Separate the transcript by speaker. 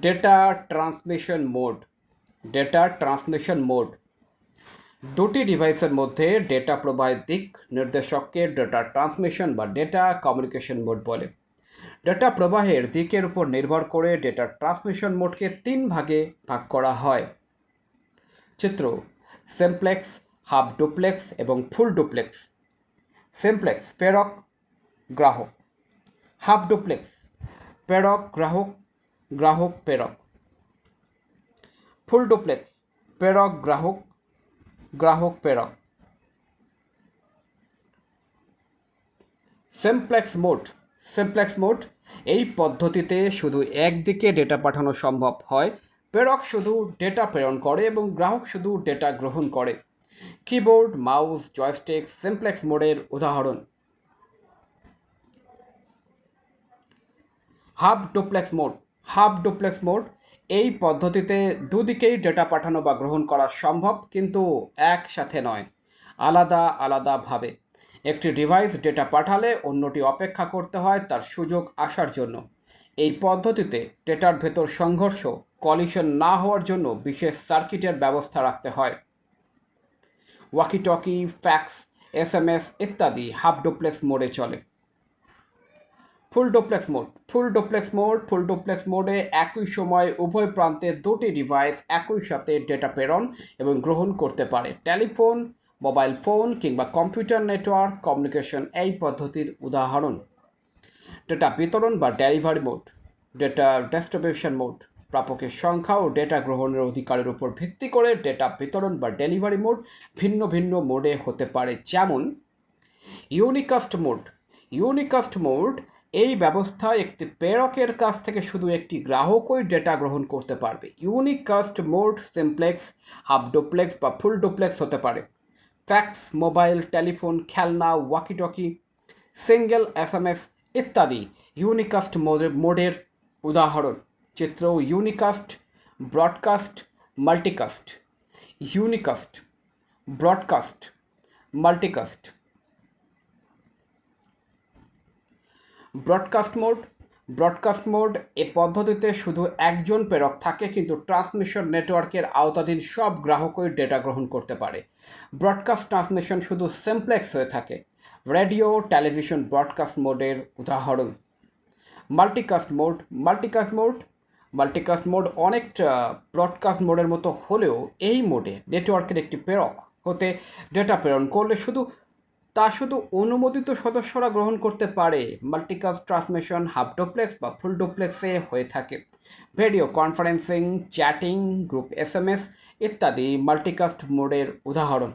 Speaker 1: Data transmission mode. Data transmission mode দুটি ডিভাইসের মধ্যে ডেটা প্রবাহের দিক নির্দেশককে ডেটা ট্রান্সমিশন বা ডেটা কমিউনিকেশন মোড বলে। ডেটা প্রবাহের দিকের উপর নির্ভর করে ডেটা ট্রান্সমিশন মোডকে 3 ভাগে ভাগ করা হয়। চিত্র: সিমপ্লেক্স, হাফ ডুপ্লেক্স এবং ফুল ডুপ্লেক্স। সিমপ্লেক্স প্রেরক গ্রাহক, হাফ ডুপ্লেক্স প্রেরক গ্রাহক, গ্রাহক প্রেরক, ফুল ডুপ্লেক্স প্রেরক গ্রাহক, গ্রাহক প্রেরক। Simplex mode. সিমপ্লেক্স মোড এই পদ্ধতিতে শুধু একদিকে ডেটা পাঠানো সম্ভব হয়। প্রেরক শুধু ডেটা প্রেরণ করে এবং গ্রাহক শুধু ডেটা গ্রহণ করে। কিবোর্ড, মাউস, জয়স্টিক সিমপ্লেক্স মোডের উদাহরণ। Half duplex mode. Half duplex mode এই পদ্ধতিতে দুদিকেই ডেটা পাঠানো বা গ্রহণ করা সম্ভব, কিন্তু একসাথে নয়, আলাদা আলাদাভাবে। একটি ডিভাইস ডেটা পাঠালে অন্যটি অপেক্ষা করতে হয় তার সুযোগ আসার জন্য। এই পদ্ধতিতে ডেটার ভেতর সংঘর্ষ, কলিশন না হওয়ার জন্য বিশেষ সার্কিটের ব্যবস্থা রাখতে হয়। ওয়াকিটকি, ফ্যাক্স, SMS ইত্যাদি হাফ ডুপ্লেক্স মোডে চলে। Full duplex mode. Full duplex মোডে একই সময় উভয় প্রান্তে দুটি ডিভাইস একই সাথে ডেটা প্রেরণ এবং গ্রহণ করতে পারে। টেলিফোন, মোবাইল ফোন কিংবা কম্পিউটার নেটওয়ার্ক কমিউনিকেশন এই পদ্ধতির উদাহরণ। ডেটা বিতরণ বা delivery mode. Data distribution mode প্রাপকের সংখ্যা ও ডেটা গ্রহণের অধিকারের উপর ভিত্তি করে ডেটা বিতরণ বা ডেলিভারি মোড ভিন্ন ভিন্ন মোডে হতে পারে, যেমন ইউনিকাস্ট মোড। ইউনিকাস্ট মোড এই ব্যবস্থায় একটি প্রেরকের কাছ থেকে শুধু একটি গ্রাহকই ডেটা গ্রহণ করতে পারবে। Unicast mode simplex, half duplex বা ফুল ডুপ্লেক্স হতে পারে। ফ্যাক্স, মোবাইল, টেলিফোন, খেলনা, ওয়াকিটকি, সিঙ্গেল SMS ইত্যাদি ইউনিকাস্ট মোডের উদাহরণ। চিত্র: unicast, broadcast, multicast. Unicast, broadcast, multicast. Broadcast mode. Broadcast mode এ পদ্ধতিতে শুধু একজন প্রেরক থাকে, কিন্তু ট্রান্সমিশন নেটওয়ার্কের আওতাধীন সব গ্রাহকই ডেটা গ্রহণ করতে পারে। ব্রডকাস্ট ট্রান্সমিশন শুধু সিমপ্লেক্স হয়ে থাকে। রেডিও, টেলিভিশন ব্রডকাস্ট মোডের উদাহরণ। Multicast mode. মাল্টিকাস্ট মোড অনেকটা ব্রডকাস্ট মোডের মতো হলেও এই মোডে নেটওয়ার্কের একটি প্রেরক হতে ডেটা প্রেরণ করলে শুধু অনুমোদিত সদস্যরা গ্রহণ করতে পারে। মাল্টিকাস্ট ট্রান্সমিশন হাফ ডুপ্লেক্স বা ফুল ডুপ্লেক্সে হয়ে থাকে। Video conferencing, chatting, group SMS ইত্যাদি মাল্টিকাস্ট মোডের উদাহরণ।